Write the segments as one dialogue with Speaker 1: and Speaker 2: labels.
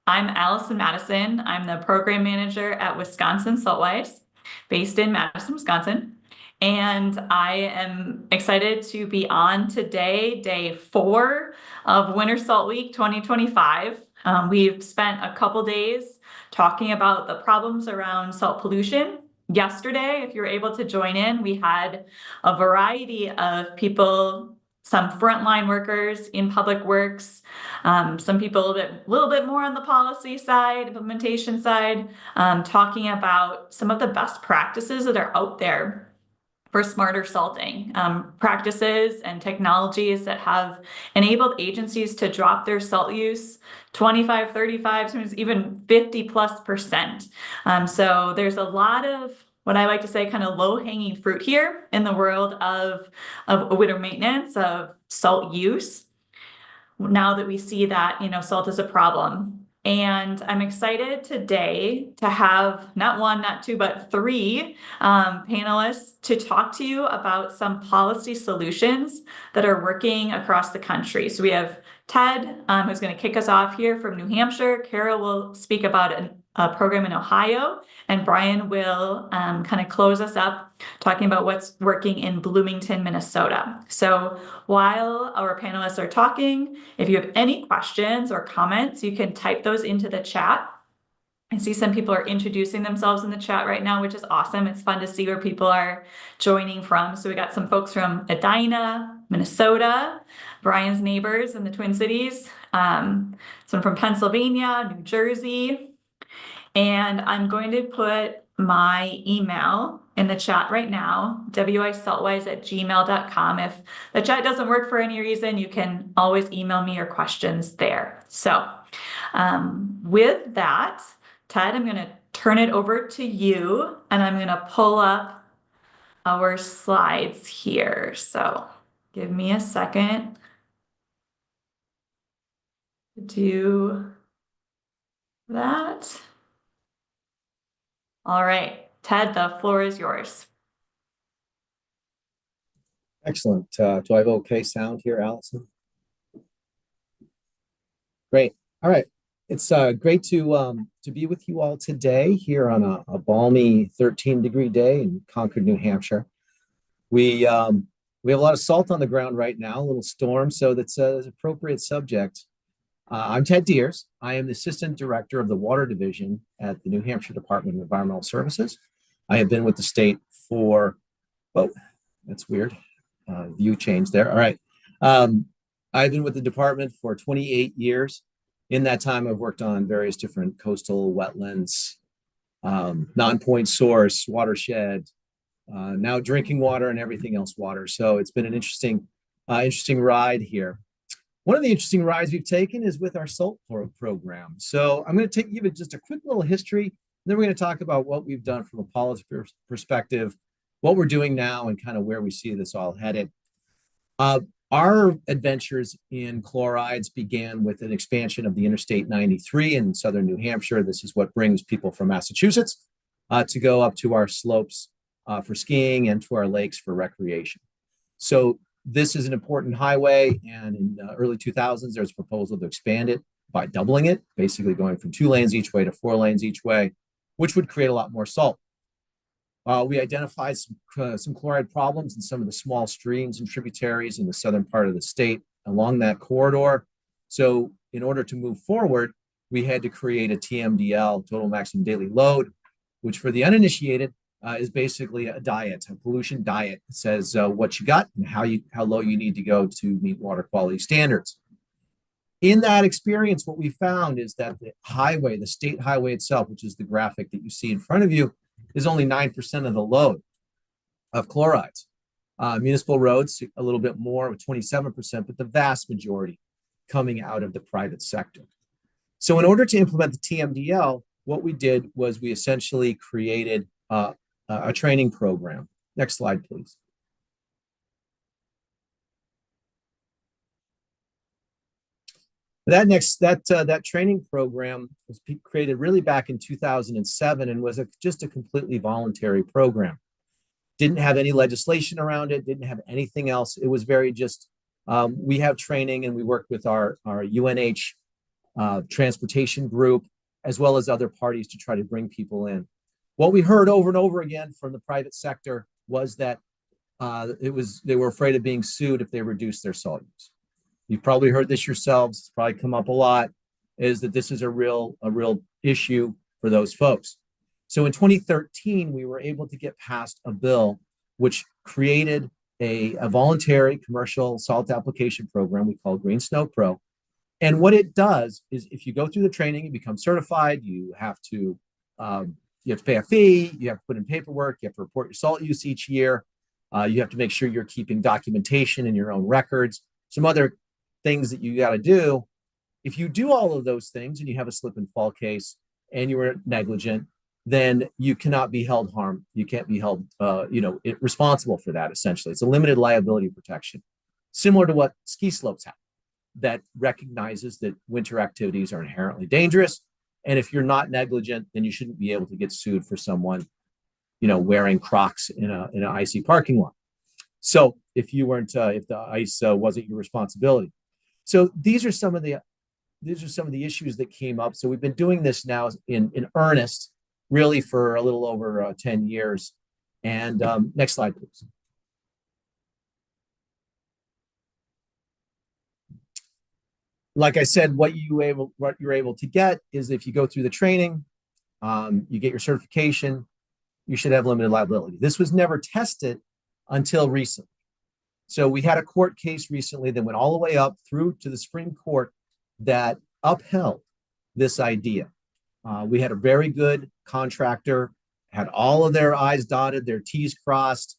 Speaker 1: I'm Allison Madison. I'm the program manager at Wisconsin Saltwise, based in Madison, Wisconsin. And I am excited to be on today, day 4 of Winter Salt Week 2025. We've spent a couple days talking about the problems around salt pollution. Yesterday, if you were able to join in, we had a variety of people, some frontline workers in public works, some people a little bit more on the policy side, implementation side, talking about some of the best practices that are out there for smarter salting, practices and technologies that have enabled agencies to drop their salt use 25, 35, sometimes even 50+%. So there's a lot of what I like to say kind of low-hanging fruit here in the world of winter maintenance, of salt use, now that we see that, salt is a problem. And I'm excited today to have not one, not two, but 3 panelists to talk to you about some policy solutions that are working across the country. So we have Ted, who's going to kick us off here from New Hampshire. Kara will speak about a program in Ohio, and Brian will kind of close us up talking about what's working in Bloomington, Minnesota. So while our panelists are talking, if you have any questions or comments, you can type those into the chat. I see some people are introducing themselves in the chat right now, which is awesome. It's fun to see where people are joining from. So we got some folks from Edina, Minnesota, Brian's neighbors in the Twin Cities, some from Pennsylvania, New Jersey. And I'm going to put my email in the chat right now, wisaltwise@gmail.com. If the chat doesn't work for any reason, you can always email me your questions there. So with that, Ted, I'm going to turn it over to you, and I'm going to pull up our slides here. So give me a second to do that. All right, Ted, the floor is yours.
Speaker 2: Excellent. Do I have okay sound here, Allison? Great. All right. It's great to be with you all today here on a balmy 13-degree day in Concord, New Hampshire. We have a lot of salt on the ground right now, a little storm, so that's an appropriate subject. I'm Ted Deers. I am the Assistant Director of the Water Division at the New Hampshire Department of Environmental Services. I have been with the state for, oh, that's weird. View change there. All right. I've been with the department for 28 years. In that time, I've worked on various different coastal wetlands, non-point source, watershed, now drinking water and everything else water. So it's been an interesting ride here. One of the interesting rides we've taken is with our salt program. So I'm going to give it just a quick little history. Then we're going to talk about what we've done from a policy perspective, what we're doing now, and kind of where we see this all headed. Our adventures in chlorides began with an expansion of the Interstate 93 in southern New Hampshire. This is what brings people from Massachusetts to go up to our slopes for skiing and to our lakes for recreation. So this is an important highway, and in the early 2000s, there was a proposal to expand it by doubling it, basically going from 2 lanes each way to 4 lanes each way, which would create a lot more salt. We identified some chloride problems in some of the small streams and tributaries in the southern part of the state along that corridor. So in order to move forward, we had to create a TMDL, total maximum daily load, which for the uninitiated is basically a diet, a pollution diet. It says what you got and how low you need to go to meet water quality standards. In that experience, what we found is that the highway, the state highway itself, which is the graphic that you see in front of you, is only 9% of the load of chlorides. Municipal roads, a little bit more, with 27%, but the vast majority coming out of the private sector. So in order to implement the TMDL, what we did was we essentially created a training program. Next slide, please. That training program was created really back in 2007 and was just a completely voluntary program. Didn't have any legislation around it, didn't have anything else. It was very just, we have training and we work with our UNH transportation group, as well as other parties to try to bring people in. What we heard over and over again from the private sector was that they were afraid of being sued if they reduced their salt use. You've probably heard this yourselves. It's probably come up a lot, is that this is a real issue for those folks. So in 2013, we were able to get past a bill which created a voluntary commercial salt application program we call Green SnowPro. And what it does is, if you go through the training, you become certified, you have to pay a fee, you have to put in paperwork, you have to report your salt use each year, you have to make sure you're keeping documentation in your own records, some other things that you got to do. If you do all of those things and you have a slip and fall case and you were negligent, then you cannot be held harm. You can't be held, responsible for that. Essentially, it's a limited liability protection, similar to what ski slopes have, that recognizes that winter activities are inherently dangerous, and if you're not negligent, then you shouldn't be able to get sued for someone, wearing Crocs in an icy parking lot. So if you weren't, if the ice wasn't your responsibility. So these are some of the issues that came up. So we've been doing this now in earnest, really for a little over 10 years. And next slide, please. Like I said, what you're able to get is, if you go through the training, you get your certification, you should have limited liability. This was never tested until recently. So we had a court case recently that went all the way up through to the Supreme Court that upheld this idea. We had a very good contractor, had all of their I's dotted, their T's crossed,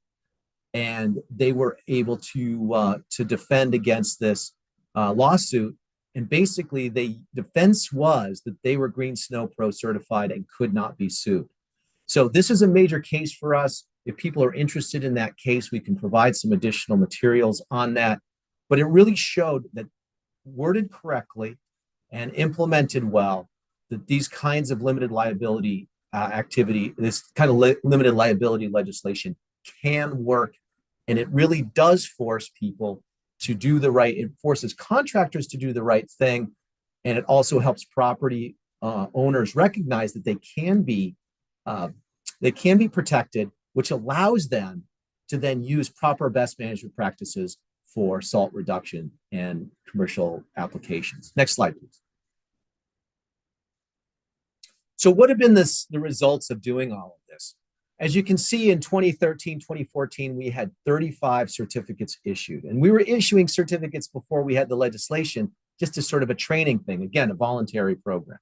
Speaker 2: and they were able to defend against this lawsuit. And basically, the defense was that they were Green SnowPro certified and could not be sued. So this is a major case for us. If people are interested in that case, we can provide some additional materials on that. But it really showed that, worded correctly and implemented well, that these kinds of limited liability activity, this kind of limited liability legislation can work. And it really does force people to do the right, it forces contractors to do the right thing. And it also helps property owners recognize that they can be protected, which allows them to then use proper best management practices for salt reduction and commercial applications. Next slide, please. So what have been the results of doing all of this? As you can see, in 2013, 2014, we had 35 certificates issued. And we were issuing certificates before we had the legislation, just as sort of a training thing, again, a voluntary program.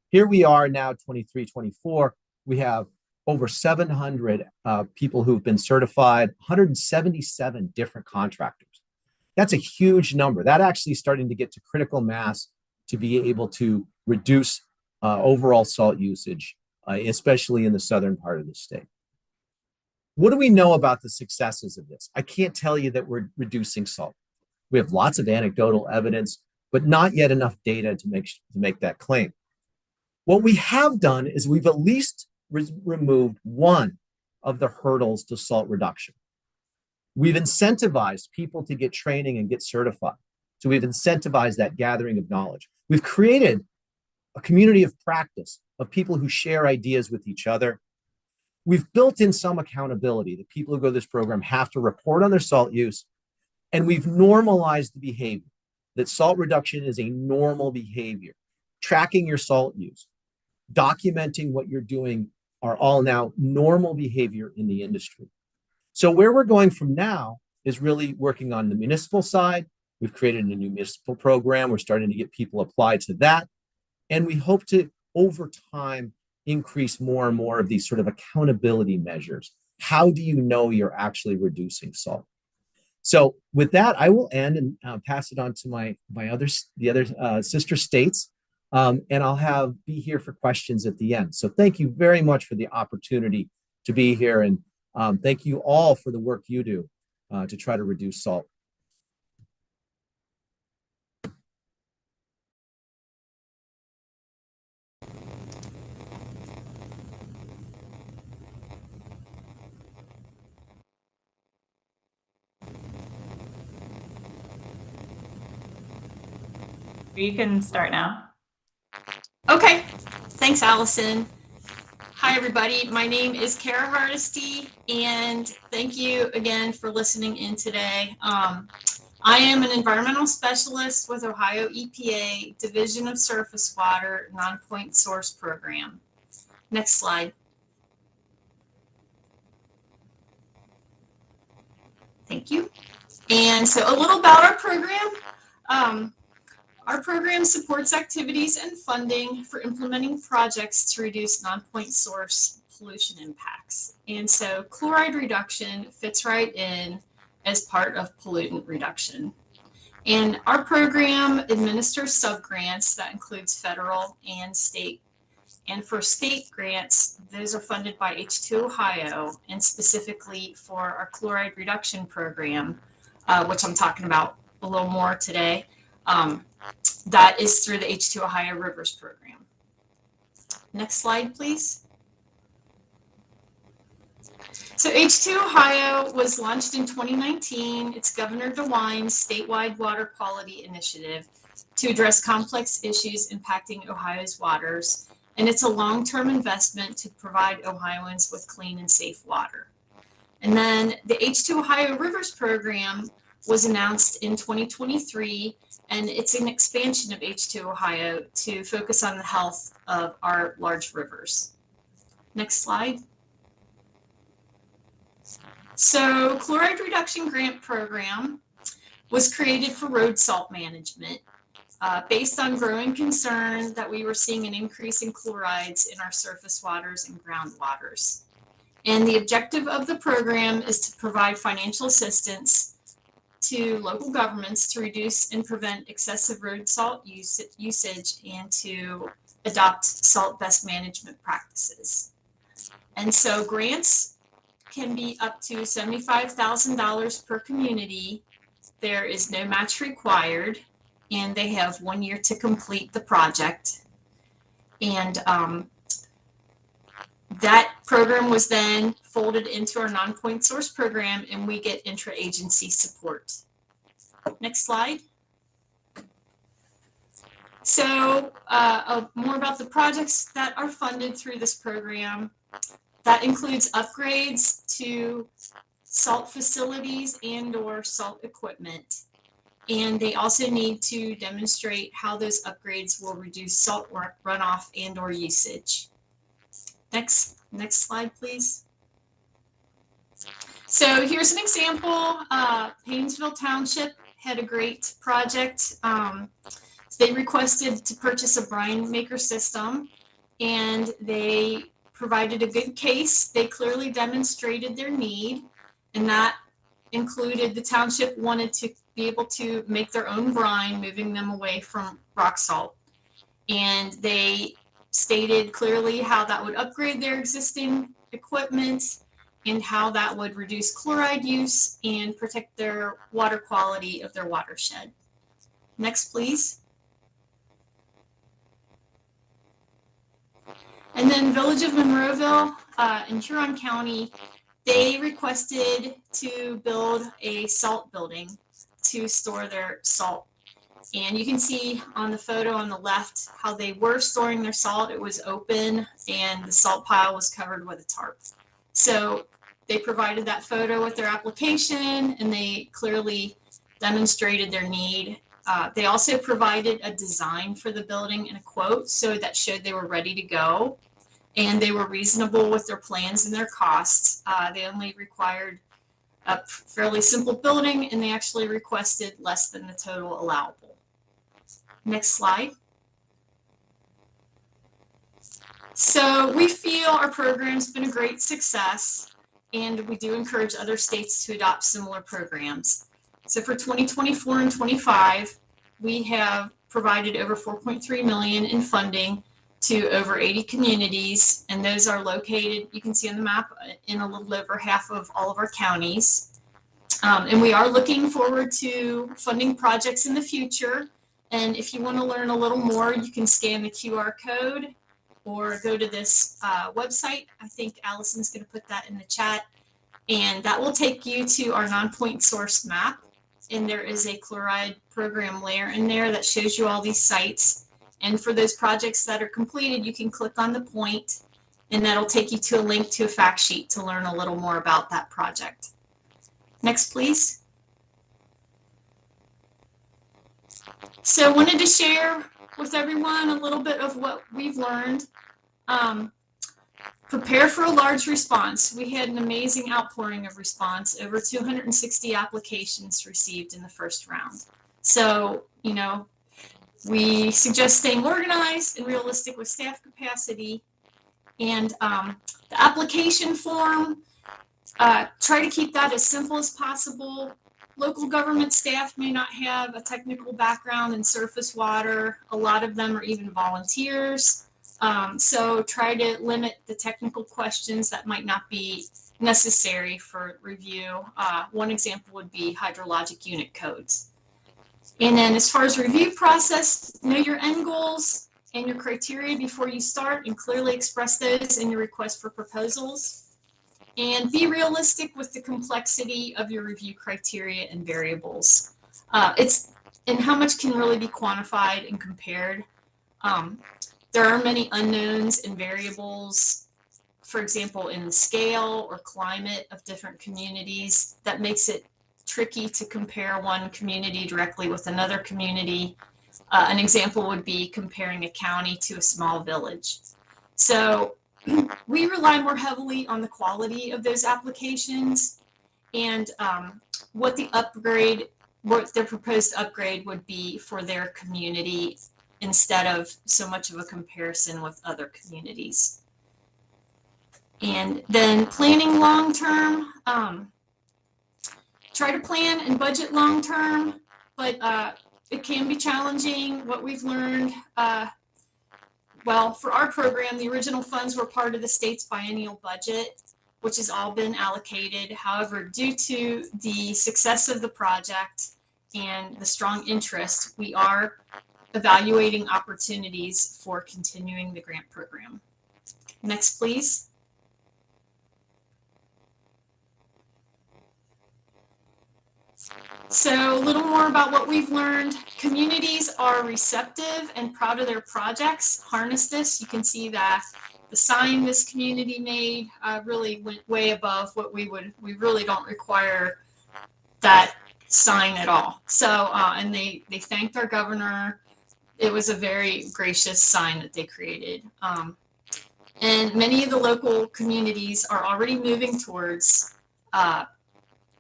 Speaker 2: Here we are now, 23, 24, we have over 700 people who've been certified, 177 different contractors. That's a huge number. That actually is starting to get to critical mass to be able to reduce overall salt usage, especially in the southern part of the state. What do we know about the successes of this? I can't tell you that we're reducing salt. We have lots of anecdotal evidence, but not yet enough data to make that claim. What we have done is we've at least removed one of the hurdles to salt reduction. We've incentivized people to get training and get certified. So we've incentivized that gathering of knowledge. We've created a community of practice of people who share ideas with each other. We've built in some accountability. The people who go to this program have to report on their salt use, and we've normalized the behavior, that salt reduction is a normal behavior. Tracking your salt use, documenting what you're doing are all now normal behavior in the industry. So where we're going from now is really working on the municipal side. We've created a new municipal program. We're starting to get people applied to that. And we hope to, over time, increase more and more of these sort of accountability measures. How do you know you're actually reducing salt? So with that, I will end and pass it on to the other sister states. And I'll be here for questions at the end. So thank you very much for the opportunity to be here. And thank you all for the work you do to try to reduce salt.
Speaker 1: You can start now.
Speaker 3: Okay, thanks, Allison. Hi, everybody. My name is Kara Hardesty, and thank you again for listening in today. I am an environmental specialist with Ohio EPA Division of Surface Water Non-Point Source Program. Next slide. Thank you. And so a little about our program. Our program supports activities and funding for implementing projects to reduce non-point source pollution impacts. And so chloride reduction fits right in as part of pollutant reduction. And our program administers subgrants that includes federal and state. And for state grants, those are funded by H2Ohio and specifically for our chloride reduction program, which I'm talking about a little more today. That is through the H2Ohio Rivers program. Next slide, please. So H2Ohio was launched in 2019. It's Governor DeWine's statewide water quality initiative to address complex issues impacting Ohio's waters. And it's a long-term investment to provide Ohioans with clean and safe water. And then the H2Ohio Rivers program was announced in 2023, and it's an expansion of H2Ohio to focus on the health of our large rivers. Next slide. So Chloride Reduction Grant Program was created for road salt management based on growing concern that we were seeing an increase in chlorides in our surface waters and groundwaters. And the objective of the program is to provide financial assistance to local governments to reduce and prevent excessive road salt usage and to adopt salt best management practices. And so grants can be up to $75,000 per community. There is no match required, and they have 1 year to complete the project. And that program was then folded into our non-point source program, and we get intra-agency support. Next slide. So more about the projects that are funded through this program. That includes upgrades to salt facilities and/or salt equipment. And they also need to demonstrate how those upgrades will reduce salt runoff and/or usage. Next slide, please. So here's an example. Paynesville Township had a great project. They requested to purchase a brine maker system, and they provided a good case. They clearly demonstrated their need, and that included the township wanted to be able to make their own brine, moving them away from rock salt. And they stated clearly how that would upgrade their existing equipment and how that would reduce chloride use and protect their water quality of their watershed. Next, please. And then Village of Monroeville in Huron County, they requested to build a salt building to store their salt. And you can see on the photo on the left how they were storing their salt. It was open and the salt pile was covered with a tarp. So they provided that photo with their application, and they clearly demonstrated their need. They also provided a design for the building and a quote, so that showed they were ready to go, and they were reasonable with their plans and their costs. They only required a fairly simple building, and they actually requested less than the total allowable. Next slide. So we feel our program's been a great success, and we do encourage other states to adopt similar programs. So for 2024 and 25, we have provided over $4.3 million in funding to over 80 communities, and those are located, you can see on the map, in a little over half of all of our counties. And we are looking forward to funding projects in the future. And if you want to learn a little more, you can scan the QR code or go to this website. I think Allison's going to put that in the chat. And that will take you to our non-point source map. And there is a chloride program layer in there that shows you all these sites. And for those projects that are completed, you can click on the point, and that'll take you to a link to a fact sheet to learn a little more about that project. Next, please. So I wanted to share with everyone a little bit of what we've learned. Prepare for a large response. We had an amazing outpouring of response, over 260 applications received in the first round. So, you know, we suggest staying organized and realistic with staff capacity. And the application form, try to keep that as simple as possible. Local government staff may not have a technical background in surface water. A lot of them are even volunteers. So try to limit the technical questions that might not be necessary for review. One example would be hydrologic unit codes. And then as far as review process, know your end goals and your criteria before you start, and clearly express those in your request for proposals. And be realistic with the complexity of your review criteria and variables. And how much can really be quantified and compared. There are many unknowns and variables, for example, in the scale or climate of different communities, that makes it tricky to compare one community directly with another community. An example would be comparing a county to a small village. So we rely more heavily on the quality of those applications and what their proposed upgrade would be for their community, instead of so much of a comparison with other communities. And then planning long-term, try to plan and budget long-term, but it can be challenging. What we've learned, well, for our program, the original funds were part of the state's biennial budget, which has all been allocated. However, due to the success of the project and the strong interest, we are evaluating opportunities for continuing the grant program. Next, please. So a little more about what we've learned. Communities are receptive and proud of their projects. Harness this. You can see that the sign this community made really went way above what we really don't require that sign at all. So, and they thanked our governor. It was a very gracious sign that they created. And many of the local communities are already moving towards,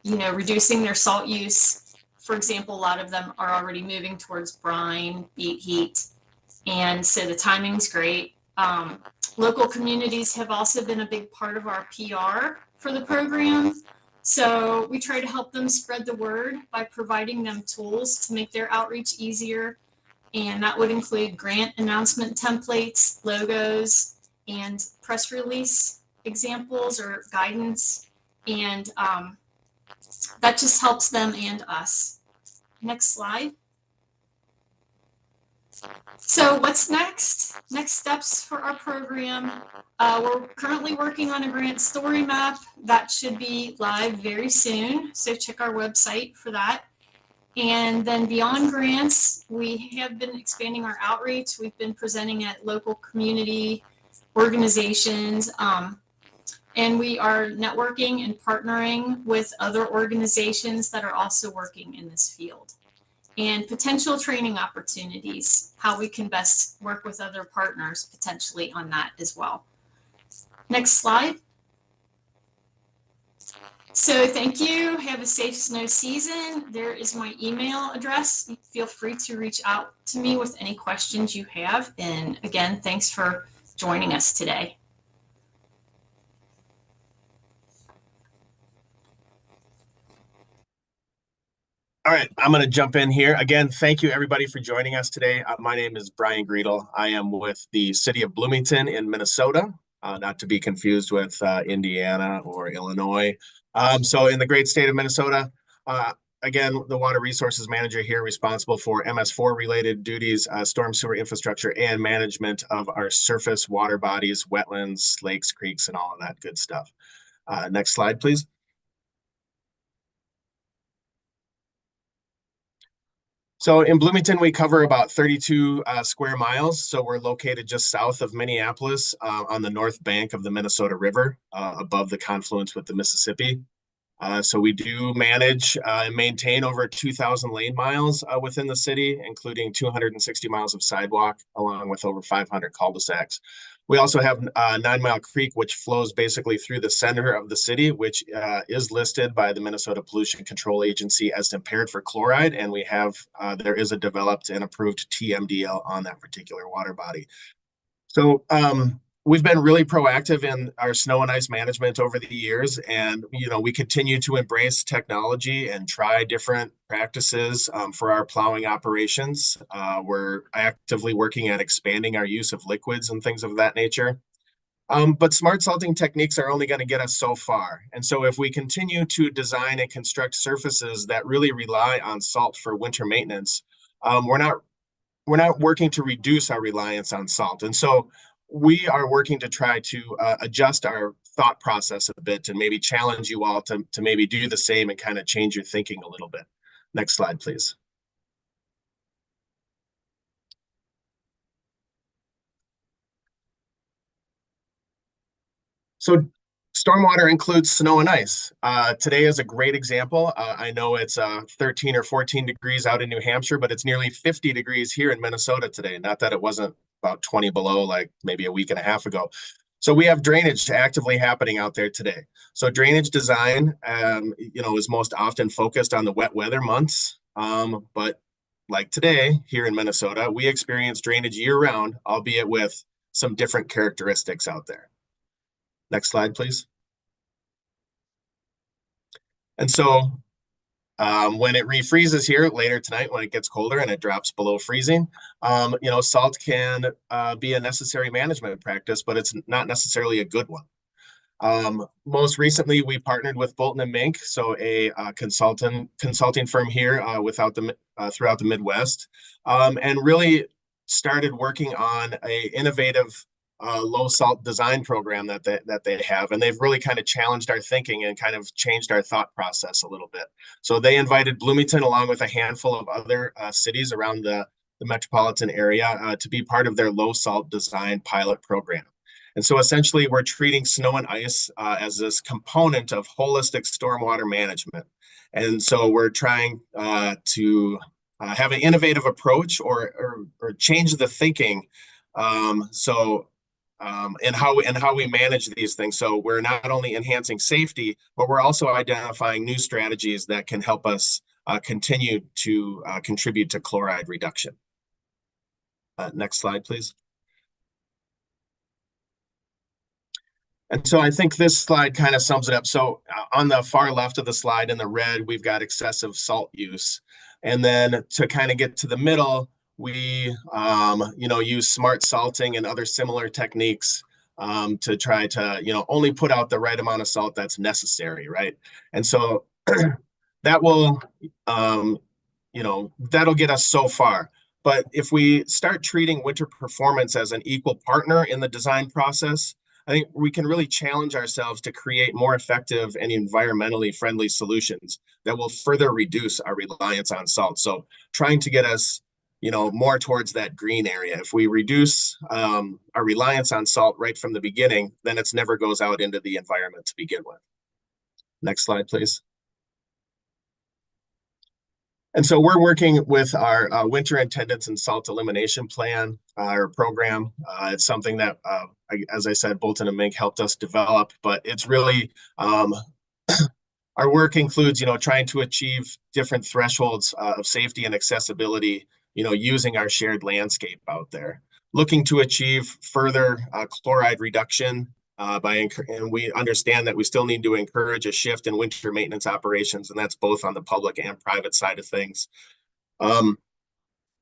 Speaker 3: reducing their salt use. For example, a lot of them are already moving towards brine, beet heat. And so the timing's great. Local communities have also been a big part of our PR for the program. So we try to help them spread the word by providing them tools to make their outreach easier. And that would include grant announcement templates, logos, and press release examples or guidance. And that just helps them and us. Next slide. So what's next? Next steps for our program. We're currently working on a grant story map that should be live very soon. So check our website for that. And then beyond grants, we have been expanding our outreach. We've been presenting at local community organizations, and we are networking and partnering with other organizations that are also working in this field. And potential training opportunities, how we can best work with other partners potentially on that as well. Next slide. So thank you. Have a safe snow season. There is my email address. Feel free to reach out to me with any questions you have. And again, thanks for joining us today.
Speaker 4: All right, I'm going to jump in here. Again, thank you everybody for joining us today. My name is Brian Greedle. I am with the city of Bloomington in Minnesota, not to be confused with Indiana or Illinois. So in the great state of Minnesota, again, the water resources manager here, responsible for MS4 related duties, storm sewer infrastructure, and management of our surface water bodies, wetlands, lakes, creeks, and all of that good stuff. Next slide, please. So in Bloomington, we cover about 32 square miles. So we're located just south of Minneapolis on the north bank of the Minnesota River, above the confluence with the Mississippi. So we do manage and maintain over 2,000 lane miles within the city, including 260 miles of sidewalk, along with over 500 cul-de-sacs. We also have 9 Mile Creek, which flows basically through the center of the city, which is listed by the Minnesota Pollution Control Agency as impaired for chloride. And we have, there is a developed and approved TMDL on that particular water body. So we've been really proactive in our snow and ice management over the years, and we continue to embrace technology and try different practices for our plowing operations. We're actively working at expanding our use of liquids and things of that nature. But smart salting techniques are only going to get us so far. And so if we continue to design and construct surfaces that really rely on salt for winter maintenance, we're not working to reduce our reliance on salt. And so we are working to try to adjust our thought process a bit and maybe challenge you all to maybe do the same and kind of change your thinking a little bit. Next slide, please. So stormwater includes snow and ice. Today is a great example. I know it's 13 or 14 degrees out in New Hampshire, but it's nearly 50 degrees here in Minnesota today. Not that it wasn't about 20 below like maybe a week and a half ago. So we have drainage actively happening out there today. So drainage design, is most often focused on the wet weather months. But like today here in Minnesota, we experience drainage year round, albeit with some different characteristics out there. Next slide, please. And so when it refreezes here later tonight, when it gets colder and it drops below freezing, salt can be a necessary management practice, but it's not necessarily a good one. Most recently, we partnered with Bolton and Mink, so a consulting firm here throughout the Midwest, and really started working on a innovative low salt design program that they have, and they've really kind of challenged our thinking and kind of changed our thought process a little bit. So they invited Bloomington along with a handful of other cities around the metropolitan area to be part of their low salt design pilot program. And so essentially we're treating snow and ice as this component of holistic stormwater management. And so we're trying to have an innovative approach or change the thinking and how we manage these things. So we're not only enhancing safety, but we're also identifying new strategies that can help us continue to contribute to chloride reduction. Next slide, please. And so I think this slide kind of sums it up. So on the far left of the slide in the red, we've got excessive salt use. And then to kind of get to the middle, we use smart salting and other similar techniques to try to only put out the right amount of salt that's necessary, right? And so that will that'll get us so far. But if we start treating winter performance as an equal partner in the design process, I think we can really challenge ourselves to create more effective and environmentally friendly solutions that will further reduce our reliance on salt. So trying to get us more towards that green area. If we reduce our reliance on salt right from the beginning, then it never goes out into the environment to begin with. Next slide, please. And so we're working with our winter attendance and salt elimination plan, our program. It's something that, as I said, Bolton and Mink helped us develop, but it's really, our work includes, trying to achieve different thresholds of safety and accessibility, using our shared landscape out there, looking to achieve further chloride reduction and we understand that we still need to encourage a shift in winter maintenance operations, and that's both on the public and private side of things.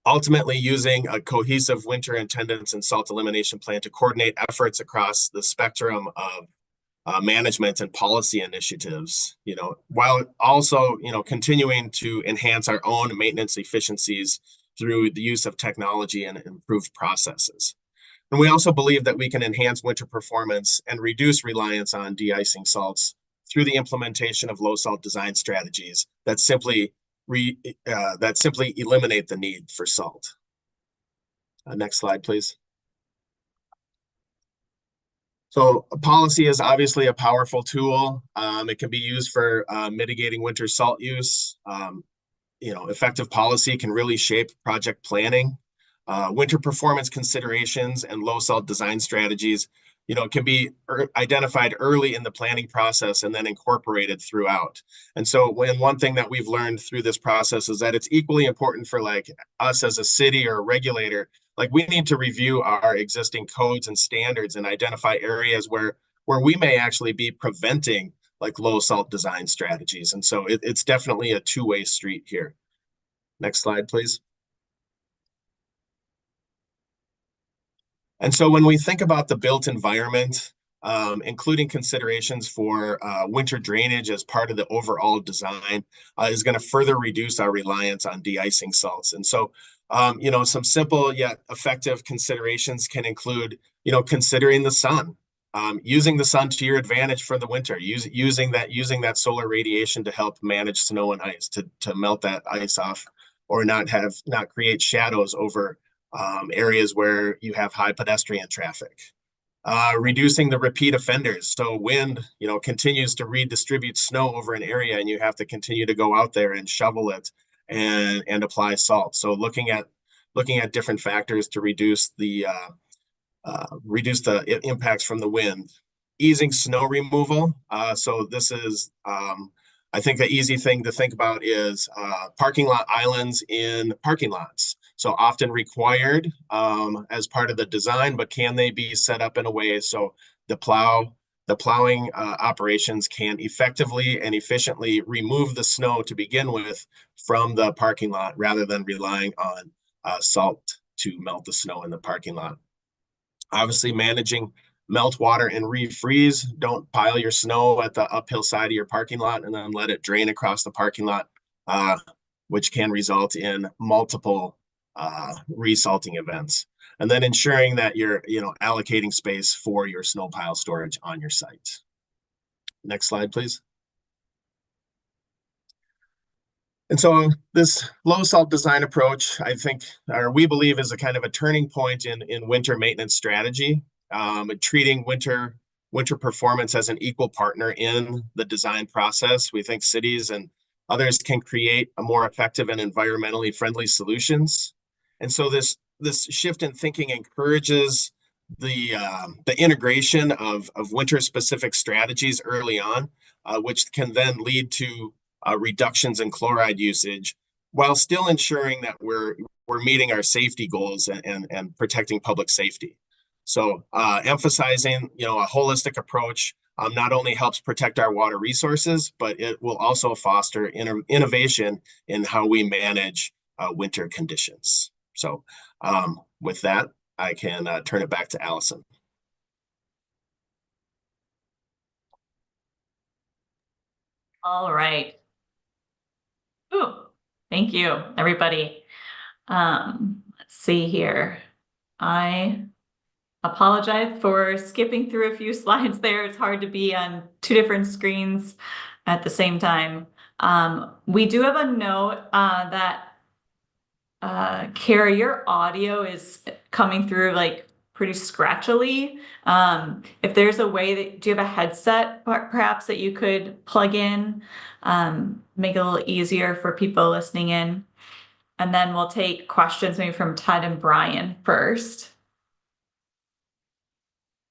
Speaker 4: Ultimately, using a cohesive winter attendance and salt elimination plan to coordinate efforts across the spectrum of management and policy initiatives, while also, continuing to enhance our own maintenance efficiencies through the use of technology and improved processes. And we also believe that we can enhance winter performance and reduce reliance on de-icing salts through the implementation of low salt design strategies that simply that simply eliminate the need for salt. Next slide, please. So a policy is obviously a powerful tool. It can be used for mitigating winter salt use. Effective policy can really shape project planning. Winter performance considerations and low salt design strategies, can be identified early in the planning process and then incorporated throughout. And so one thing that we've learned through this process is that it's equally important for like us as a city or a regulator, like we need to review our existing codes and standards and identify areas where we may actually be preventing like low salt design strategies. And so it's definitely a two-way street here. Next slide, please. And so when we think about the built environment, including considerations for winter drainage as part of the overall design, is going to further reduce our reliance on de-icing salts. And so, some simple yet effective considerations can include, considering the sun, using the sun to your advantage for the winter, using that solar radiation to help manage snow and ice, to melt that ice off, or not create shadows over areas where you have high pedestrian traffic. Reducing the repeat offenders. So wind, continues to redistribute snow over an area and you have to continue to go out there and shovel it and apply salt. So looking at different factors to reduce the impacts from the wind. Easing snow removal. So this is, I think the easy thing to think about is parking lot islands in parking lots. So often required as part of the design, but can they be set up in a way so the plowing operations can effectively and efficiently remove the snow to begin with from the parking lot rather than relying on salt to melt the snow in the parking lot. Obviously managing meltwater and refreeze. Don't pile your snow at the uphill side of your parking lot and then let it drain across the parking lot, which can result in multiple resalting events. And then ensuring that you're, allocating space for your snow pile storage on your site. Next slide, please. And so this low salt design approach, I think, or we believe, is a kind of a turning point in winter maintenance strategy, treating winter performance as an equal partner in the design process. We think cities and others can create a more effective and environmentally friendly solutions. And so this shift in thinking encourages the integration of winter-specific strategies early on, which can then lead to reductions in chloride usage, while still ensuring that we're meeting our safety goals and protecting public safety. So emphasizing a holistic approach not only helps protect our water resources, but it will also foster innovation in how we manage winter conditions. So with that, I can turn it back to Allison.
Speaker 1: All right. Ooh, thank you, everybody. Let's see here. I apologize for skipping through a few slides there. It's hard to be on two different screens at the same time. We do have a note that Kara, your audio is coming through like pretty scratchily. If there's a way that, do you have a headset perhaps that you could plug in, make it a little easier for people listening in? And then we'll take questions maybe from Ted and Brian first.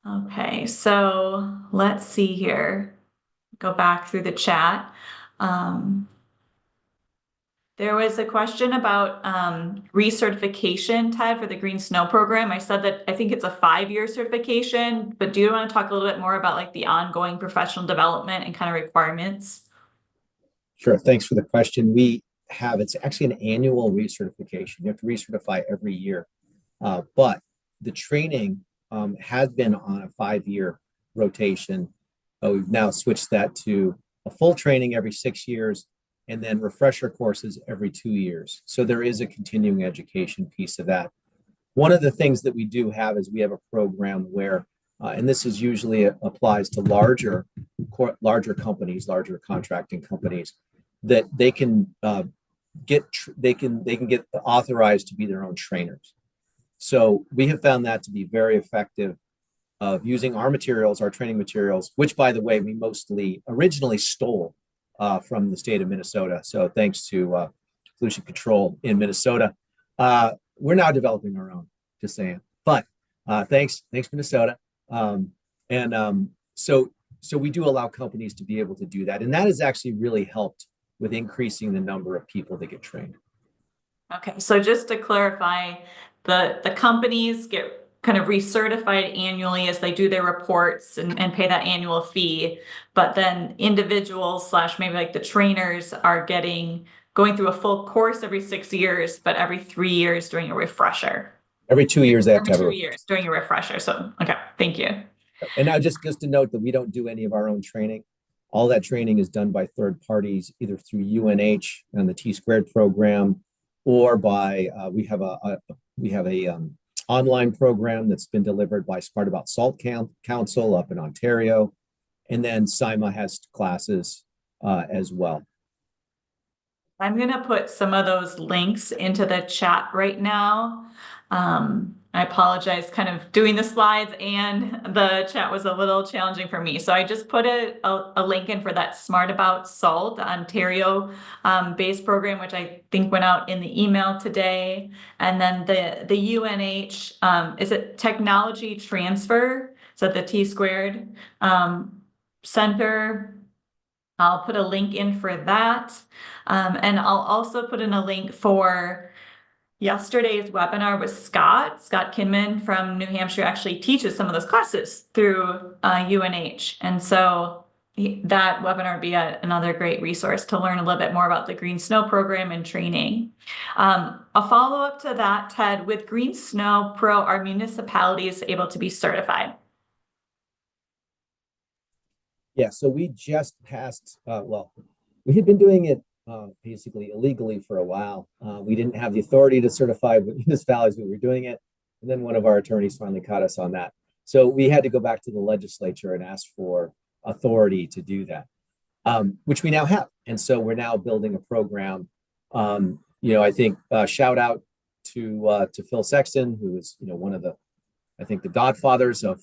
Speaker 1: Okay, so let's see here. Go back through the chat. There was a question about recertification, Ted, for the Green Snow program. I said that I think it's a 5-year certification, but do you want to talk a little bit more about like the ongoing professional development and kind of requirements?
Speaker 2: Sure. Thanks for the question. It's actually an annual recertification. You have to recertify every year. But the training has been on a 5-year rotation. We've now switched that to a full training every 6 years, and then refresher courses every 2 years. So there is a continuing education piece of that. One of the things that we do have is we have a program where, and this is usually applies to larger companies, larger contracting companies, that they can they can get authorized to be their own trainers. So we have found that to be very effective of using our materials, our training materials, which, by the way, we mostly originally stole from the state of Minnesota. So thanks to pollution control in Minnesota, we're now developing our own, just saying. But thanks Minnesota. So we do allow companies to be able to do that. And that has actually really helped with increasing the number of people that get trained.
Speaker 1: Okay, so just to clarify, the companies get kind of recertified annually as they do their reports and pay that annual fee. But then individuals / maybe like the trainers are going through a full course every 6 years, but every 3 years doing a refresher.
Speaker 2: Every 2 years they have to have
Speaker 1: Every 2 years doing a refresher. So, okay, thank you.
Speaker 2: And now just to note that we don't do any of our own training. All that training is done by third parties, either through UNH and the T² program, or by we have a online program that's been delivered by Smart About Salt Council up in Ontario, and then SIMA has classes as well.
Speaker 1: I'm going to put some of those links into the chat right now. I apologize, kind of doing the slides and the chat was a little challenging for me. So I just put a link in for that Smart About Salt Ontario based program, which I think went out in the email today. And then the UNH, is it Technology Transfer? Is that the T² Center? I'll put a link in for that. And I'll also put in a link for yesterday's webinar with Scott Kinman from New Hampshire actually teaches some of those classes through UNH. And so that webinar would be another great resource to learn a little bit more about the Green Snow program and training. A follow-up to that, Ted, with Green SnowPro, are municipalities able to be certified?
Speaker 2: Yeah, so we just passed, well, we had been doing it basically illegally for a while. We didn't have the authority to certify municipalities, but we were doing it. And then one of our attorneys finally caught us on that. So we had to go back to the legislature and ask for authority to do that, which we now have. And so we're now building a program. I think shout out to Phil Sexton, who is one of the, I think, the godfathers of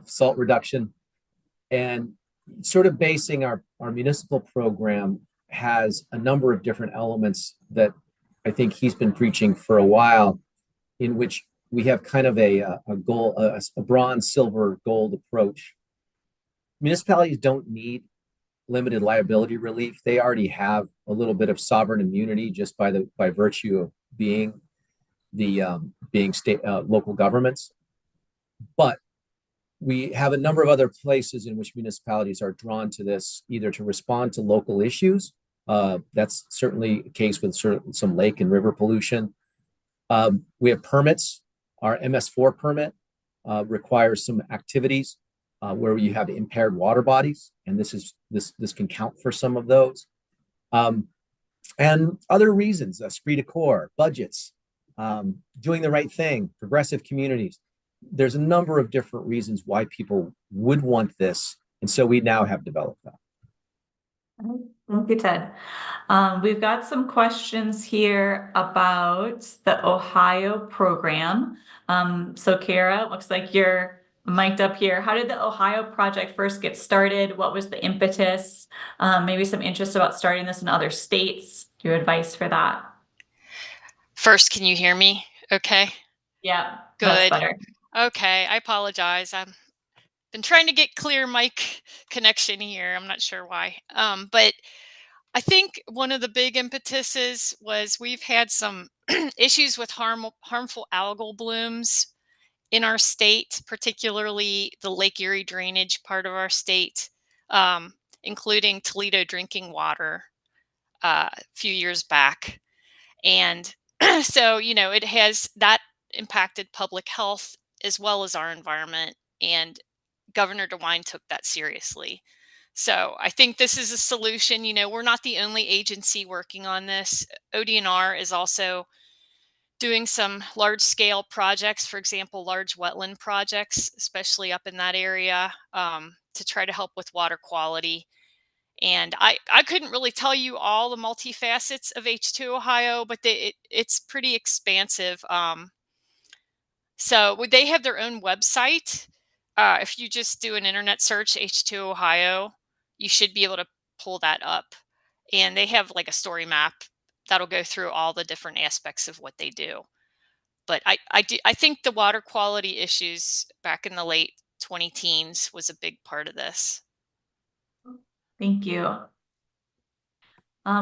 Speaker 2: salt reduction. And sort of basing our municipal program has a number of different elements that I think he's been preaching for a while, in which we have kind of a goal, a bronze, silver, gold approach. Municipalities don't need limited liability relief. They already have a little bit of sovereign immunity just by virtue of being state local governments. But we have a number of other places in which municipalities are drawn to this, either to respond to local issues. That's certainly the case with some lake and river pollution. We have permits. Our MS4 permit requires some activities where you have impaired water bodies, and this can count for some of those. And other reasons, esprit de corps, budgets, doing the right thing, progressive communities. There's a number of different reasons why people would want this. And so we now have developed that.
Speaker 1: Thank you, Ted. We've got some questions here about the Ohio program. So Kara, looks like you're mic'd up here. How did the Ohio project first get started? What was the impetus? Maybe some interest about starting this in other states. Do you have advice for that?
Speaker 5: First, can you hear me? Okay.
Speaker 1: Yeah,
Speaker 5: good.
Speaker 1: That's better.
Speaker 5: Okay, I apologize. I've been trying to get clear mic connection here. I'm not sure why. But I think one of the big impetuses was we've had some issues with harmful algal blooms in our state, particularly the Lake Erie drainage part of our state, including Toledo drinking water a few years back. And so, it has that impacted public health as well as our environment. And Governor DeWine took that seriously. So I think this is a solution. We're not the only agency working on this. ODNR is also doing some large scale projects, for example, large wetland projects, especially up in that area, to try to help with water quality. And I couldn't really tell you all the multifacets of H2Ohio, but it's pretty expansive. So they have their own website. If you just do an internet search, H2Ohio, you should be able to pull that up. And they have like a story map that'll go through all the different aspects of what they do. But I think the water quality issues back in the late 20 teens was a big part of this.
Speaker 1: Thank you.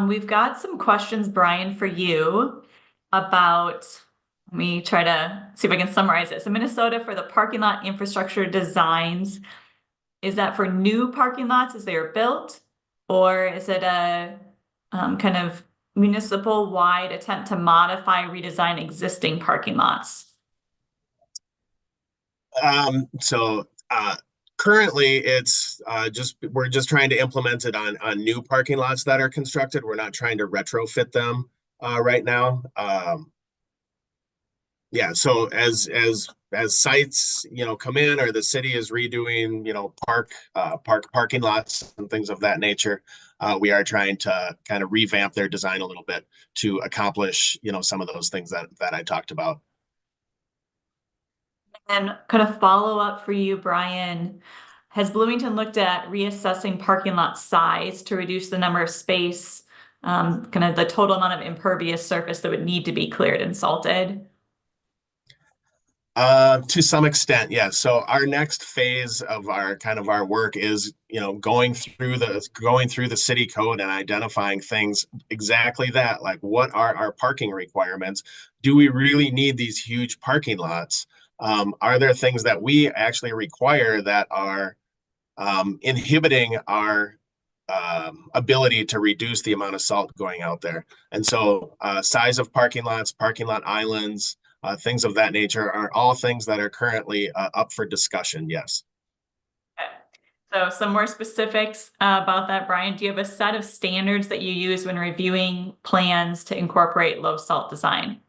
Speaker 1: We've got some questions, Brian, for you about, let me try to see if I can summarize it. So Minnesota for the parking lot infrastructure designs, is that for new parking lots as they are built? Or is it a kind of municipal-wide attempt to modify, redesign existing parking lots?
Speaker 4: So currently it's we're just trying to implement it on new parking lots that are constructed. We're not trying to retrofit them right now. Yeah, so as sites, come in, or the city is redoing, parking lots and things of that nature, we are trying to kind of revamp their design a little bit to accomplish, some of those things that I talked about.
Speaker 1: And kind of follow up for you, Brian, has Bloomington looked at reassessing parking lot size to reduce the number of space, kind of the total amount of impervious surface that would need to be cleared and salted?
Speaker 4: To some extent, yes. So our next phase of our work is, going through the city code and identifying things exactly that, like what are our parking requirements? Do we really need these huge parking lots? Are there things that we actually require that are inhibiting our ability to reduce the amount of salt going out there? And so size of parking lots, parking lot islands, things of that nature are all things that are currently up for discussion, yes.
Speaker 1: Okay. So some more specifics about that, Brian. Do you have a set of standards that you use when reviewing plans to incorporate low salt design?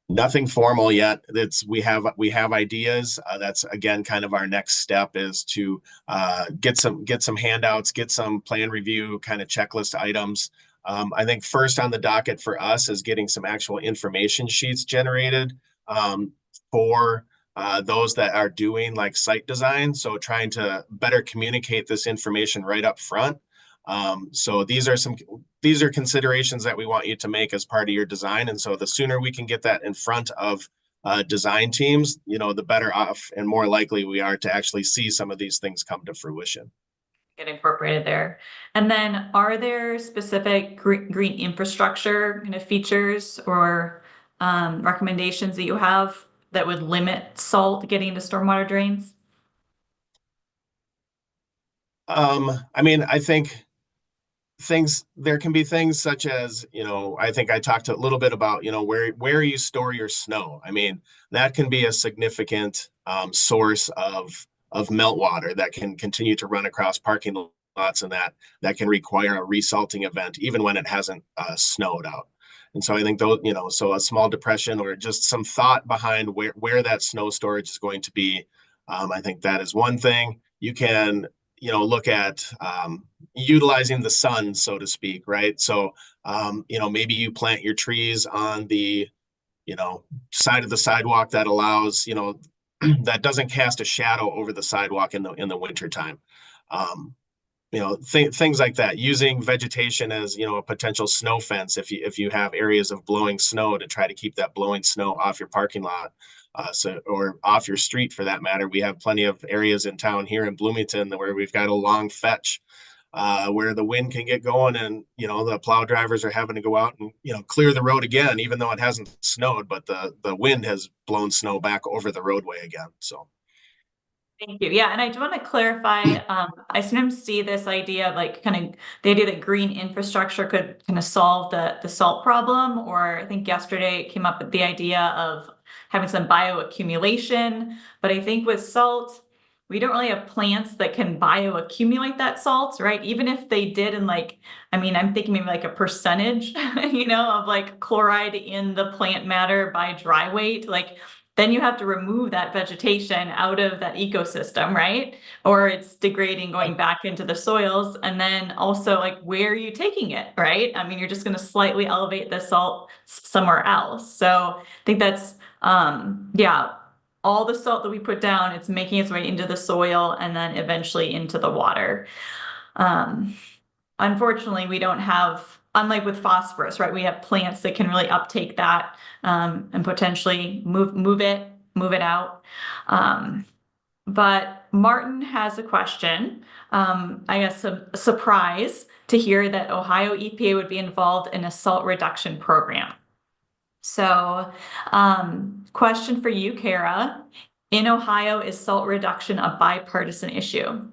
Speaker 4: Nothing formal yet. We have ideas. That's again kind of our next step, is to get some handouts, get some plan review kind of checklist items. I think first on the docket for us is getting some actual information sheets generated for those that are doing like site design. So trying to better communicate this information right up front. So these are considerations that we want you to make as part of your design. And so the sooner we can get that in front of design teams, the better off and more likely we are to actually see some of these things come to fruition.
Speaker 1: Get incorporated there. And then are there specific green infrastructure kind of features or recommendations that you have that would limit salt getting into stormwater drains?
Speaker 4: I think there can be things such as, I think I talked a little bit about, where you store your snow. I mean, that can be a significant source of meltwater that can continue to run across parking lots, and that can require a resalting event even when it hasn't snowed out. And so I think those, so a small depression or just some thought behind where that snow storage is going to be. I think that is one thing. You can, look at utilizing the sun, so to speak, right? So, maybe you plant your trees on the, side of the sidewalk that allows, that doesn't cast a shadow over the sidewalk in the winter time. Things like that, using vegetation as, a potential snow fence if you have areas of blowing snow, to try to keep that blowing snow off your parking lot, or off your street for that matter. We have plenty of areas in town here in Bloomington where we've got a long fetch where the wind can get going, and the plow drivers are having to go out and clear the road again, even though it hasn't snowed, but the wind has blown snow back over the roadway again. So
Speaker 1: Thank you. Yeah, and I do want to clarify, I sometimes see this idea of like kind of the idea that green infrastructure could kind of solve the salt problem, or I think yesterday it came up with the idea of having some bioaccumulation. But I think with salt, we don't really have plants that can bioaccumulate that salt, right? Even if they did, and like, I mean, I'm thinking maybe like a percentage, of like chloride in the plant matter by dry weight. Like, then you have to remove that vegetation out of that ecosystem, right? Or it's degrading, going back into the soils. And then also, like, where are you taking it, right? I mean, you're just going to slightly elevate the salt somewhere else. So I think that's, yeah, all the salt that we put down, it's making its way into the soil and then eventually into the water. Unfortunately, we don't have, unlike with phosphorus, right? We have plants that can really uptake that, and potentially move it out. But Martin has a question. I guess a surprise to hear that Ohio EPA would be involved in a salt reduction program. So, question for you, Kara. In Ohio, is salt reduction a bipartisan issue?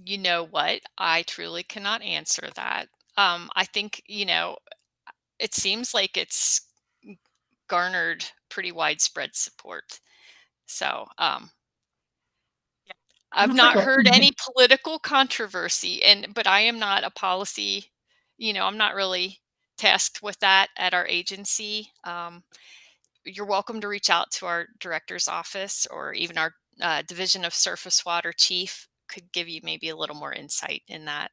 Speaker 5: You know what? I truly cannot answer that. I think, it seems like it's garnered pretty widespread support. So, I've not heard any political controversy, but I am not a policy, I'm not really tasked with that at our agency. You're welcome to reach out to our director's office, or even our Division of Surface Water chief could give you maybe a little more insight in that.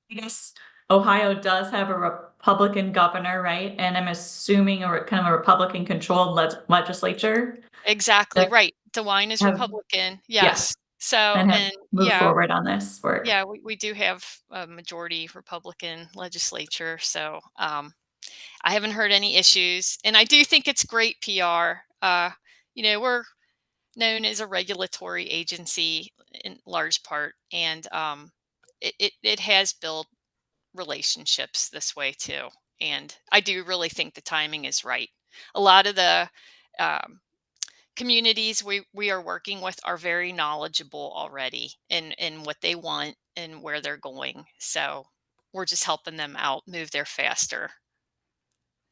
Speaker 1: I guess Ohio does have a Republican governor, right? And I'm assuming kind of a Republican controlled legislature.
Speaker 5: Exactly
Speaker 1: that
Speaker 5: right. DeWine is
Speaker 1: have-
Speaker 5: Republican.
Speaker 1: Yeah.
Speaker 5: Yes. So,
Speaker 1: And have
Speaker 5: and
Speaker 1: moved
Speaker 5: yeah,
Speaker 1: forward on this work.
Speaker 5: yeah, we do have a majority Republican legislature. So, I haven't heard any issues, and I do think it's great PR. We're known as a regulatory agency in large part, and it has built relationships this way too. And I do really think the timing is right. A lot of the communities we are working with are very knowledgeable already in what they want and where they're going. So we're just helping them out move there faster.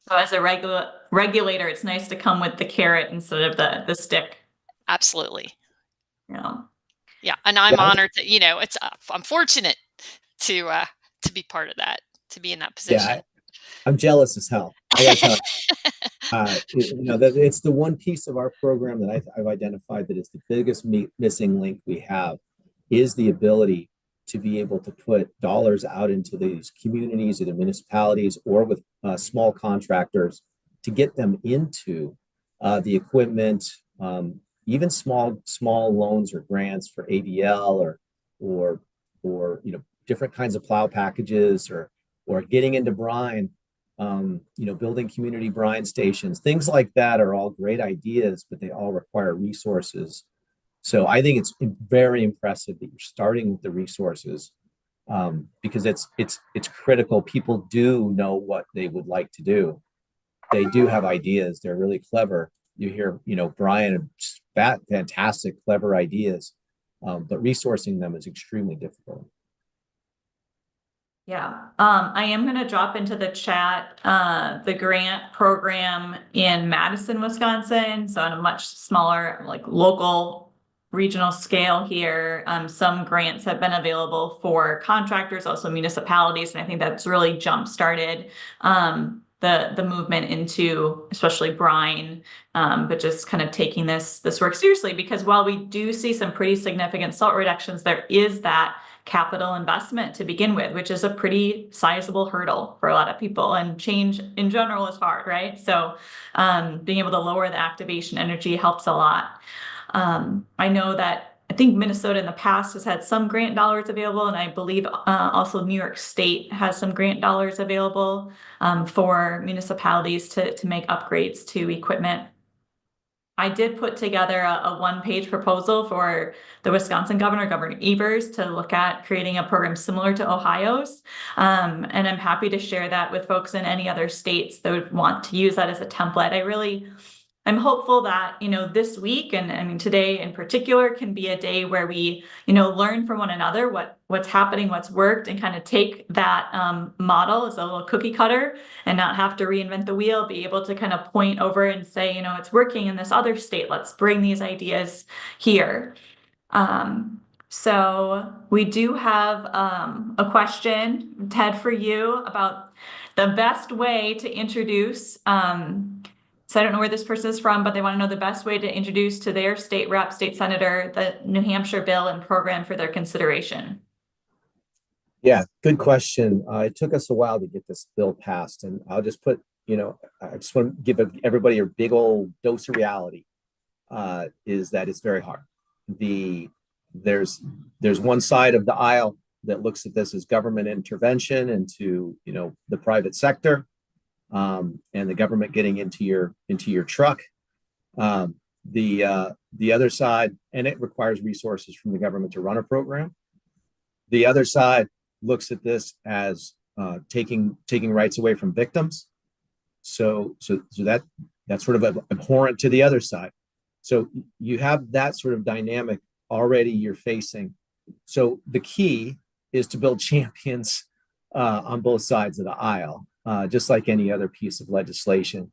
Speaker 1: So as a regulator, it's nice to come with the carrot instead of the stick.
Speaker 5: Absolutely.
Speaker 1: Yeah.
Speaker 5: Yeah. And I'm honored that, I'm fortunate to be part of that, to be in that position.
Speaker 2: Yeah, I'm jealous as hell. I gotta tell you. That it's the one piece of our program that I've identified that is the biggest missing link we have, is the ability to be able to put dollars out into these communities, either municipalities or with small contractors, to get them into the equipment, even small loans or grants for ADL or different kinds of plow packages, or getting into brine. Building community brine stations, things like that are all great ideas, but they all require resources. So I think it's very impressive that you're starting with the resources, because it's critical. People do know what they would like to do. They do have ideas. They're really clever. You hear, Brian, fantastic, clever ideas, but resourcing them is extremely difficult.
Speaker 1: Yeah, I am going to drop into the chat the grant program in Madison, Wisconsin. So on a much smaller, like local regional scale here, some grants have been available for contractors, also municipalities, and I think that's really jump-started the movement into especially brine, but just kind of taking this work seriously, because while we do see some pretty significant salt reductions, there is that capital investment to begin with, which is a pretty sizable hurdle for a lot of people, and change in general is hard, right? So being able to lower the activation energy helps a lot. I know that I think Minnesota in the past has had some grant dollars available, and I believe also New York State has some grant dollars available for municipalities to make upgrades to equipment. I did put together a one-page proposal for the Wisconsin governor, Governor Evers, to look at creating a program similar to Ohio's. And I'm happy to share that with folks in any other states that would want to use that as a template. I'm hopeful that, this week, and I mean, today in particular, can be a day where we, learn from one another what's happening, what's worked, and kind of take that model as a little cookie cutter and not have to reinvent the wheel, be able to kind of point over and say, it's working in this other state. Let's bring these ideas here. So we do have a question, Ted, for you about the best way to introduce, so I don't know where this person is from, but they want to know the best way to introduce to their state rep, state senator, the New Hampshire bill and program for their consideration.
Speaker 2: Yeah, good question. It took us a while to get this bill passed, and I'll just put, I just want to give everybody a big old dose of reality. Is that it's very hard. There's one side of the aisle that looks at this as government intervention into the private sector, and the government getting into your truck. The other side, and it requires resources from the government to run a program. The other side looks at this as taking rights away from victims. So that's sort of abhorrent to the other side. So you have that sort of dynamic already you're facing. So the key is to build champions on both sides of the aisle, just like any other piece of legislation.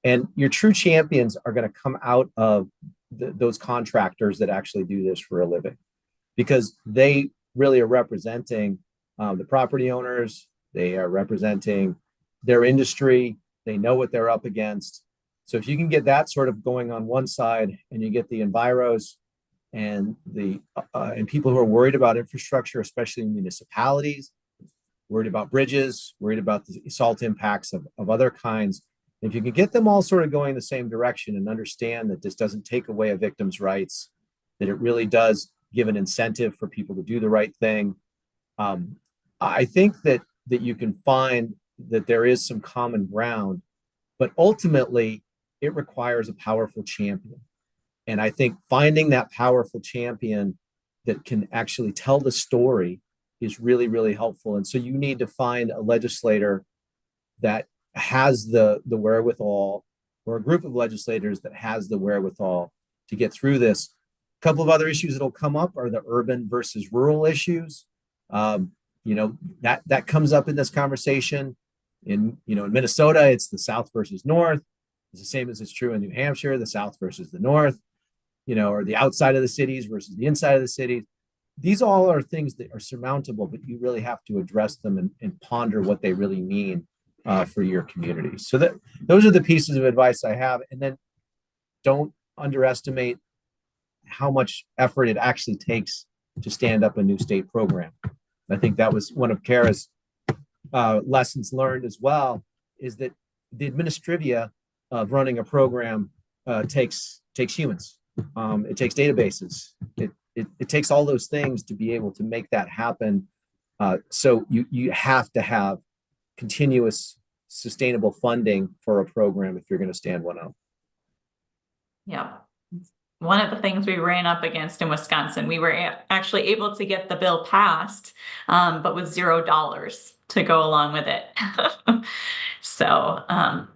Speaker 2: And your true champions are going to come out of those contractors that actually do this for a living, because they really are representing the property owners. They are representing their industry. They know what they're up against. So if you can get that sort of going on one side, and you get the enviros and and people who are worried about infrastructure, especially in municipalities, worried about bridges, worried about the salt impacts of other kinds. If you can get them all sort of going the same direction and understand that this doesn't take away a victim's rights, that it really does give an incentive for people to do the right thing. I think that you can find that there is some common ground, but ultimately it requires a powerful champion. And I think finding that powerful champion that can actually tell the story is really, really helpful. And so you need to find a legislator that has the wherewithal, or a group of legislators that has the wherewithal to get through this. A couple of other issues that'll come up are the urban versus rural issues. That comes up in this conversation. In Minnesota, it's the South versus North. It's the same as it's true in New Hampshire, the South versus the North, or the outside of the cities versus the inside of the cities. These all are things that are surmountable, but you really have to address them and ponder what they really mean for your community. So those are the pieces of advice I have. And then don't underestimate how much effort it actually takes to stand up a new state program. I think that was one of Kara's lessons learned as well, is that the administrivia of running a program takes humans. It takes databases. It takes all those things to be able to make that happen. So you have to have continuous sustainable funding for a program if you're going to stand one up.
Speaker 1: Yeah. One of the things we ran up against in Wisconsin, we were actually able to get the bill passed, but with $0 to go along with it. So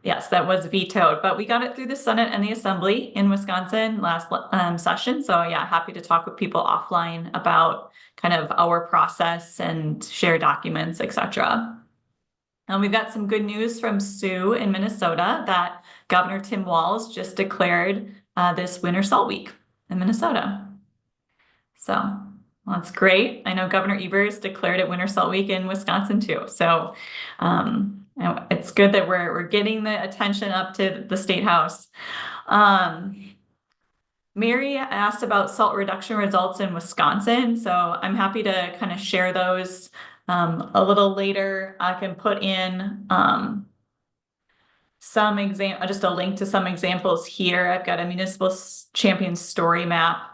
Speaker 1: yes, that was vetoed, but we got it through the Senate and the Assembly in Wisconsin last session. So yeah, happy to talk with people offline about kind of our process and share documents, etc. And we've got some good news from Sue in Minnesota that Governor Tim Walz just declared this Winter Salt Week in Minnesota. So well, that's great. I know Governor Evers declared it Winter Salt Week in Wisconsin too. So it's good that we're getting the attention up to the State House. Mary asked about salt reduction results in Wisconsin. So I'm happy to kind of share those a little later. I can put in just a link to some examples here. I've got a municipal champion story map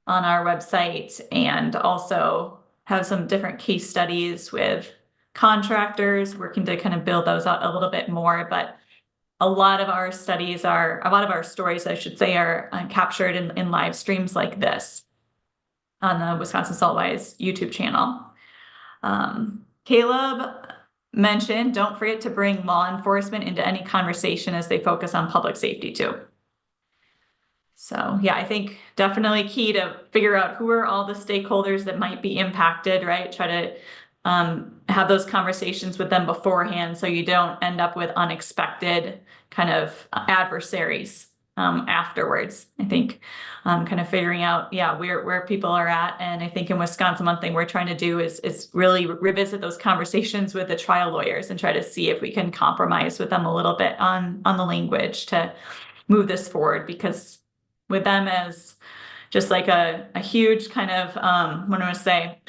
Speaker 1: on our website, and also have some different case studies with contractors working to kind of build those out a little bit more. But a lot of our stories, I should say, are captured in live streams like this on the Wisconsin Saltwise YouTube channel. Caleb mentioned, don't forget to bring law enforcement into any conversation as they focus on public safety too. So yeah, I think definitely key to figure out who are all the stakeholders that might be impacted, right? Try to have those conversations with them beforehand so you don't end up with unexpected kind of adversaries afterwards. I think kind of figuring out, yeah, where people are at. And I think in Wisconsin, one thing we're trying to do is really revisit those conversations with the trial lawyers and try to see if we can compromise with them a little bit on the language to move this forward, because with them as just like a huge kind of what am I gonna say,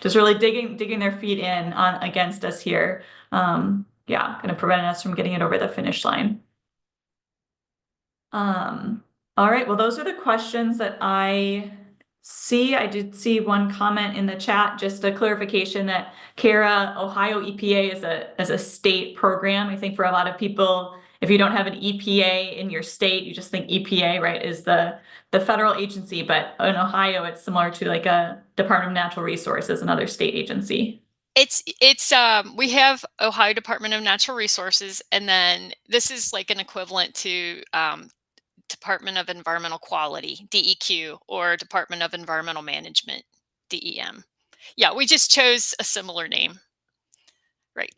Speaker 1: just really digging their feet in on against us here. Yeah, kind of preventing us from getting it over the finish line. All right, well, those are the questions that I see. I did see one comment in the chat, just a clarification that CARA Ohio EPA is a state program. I think for a lot of people, if you don't have an EPA in your state, you just think EPA, right, is the federal agency, but in Ohio, it's similar to like a Department of Natural Resources, another state agency.
Speaker 5: It's we have Ohio Department of Natural Resources, and then this is like an equivalent to Department of Environmental Quality, DEQ, or Department of Environmental Management, DEM. Yeah, we just chose a similar name. Right.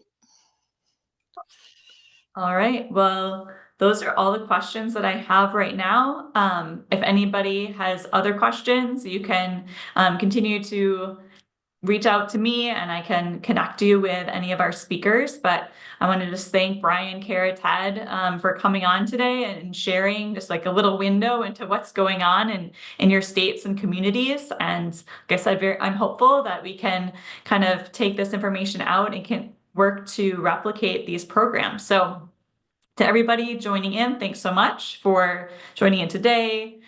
Speaker 1: All right, well, those are all the questions that I have right now. If anybody has other questions, you can continue to reach out to me and I can connect you with any of our speakers. But I want to just thank Brian, Kara, Ted for coming on today and sharing just like a little window into what's going on in your states and communities. And like I said, I'm hopeful that we can kind of take this information out and can work to replicate these programs. So to everybody joining in, thanks so much for joining in today,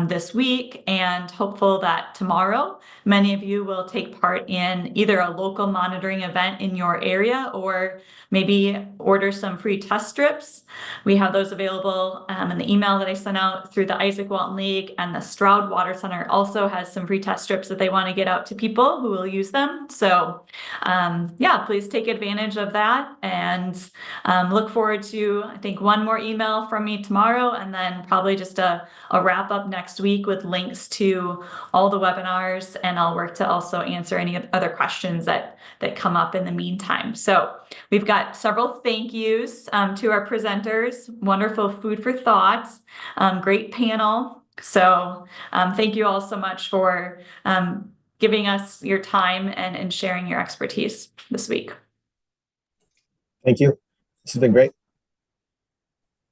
Speaker 1: this week, and hopeful that tomorrow many of you will take part in either a local monitoring event in your area or maybe order some free test strips. We have those available in the email that I sent out through the Isaac Walton League, and the Stroud Water Center also has some free test strips that they want to get out to people who will use them. So yeah, please take advantage of that, and look forward to, I think, one more email from me tomorrow, and then probably just a wrap up next week with links to all the webinars, and I'll work to also answer any other questions that come up in the meantime. So we've got several thank yous to our presenters, wonderful food for thought, great panel. So thank you all so much for giving us your time and sharing your expertise this week.
Speaker 2: Thank you. This has been great.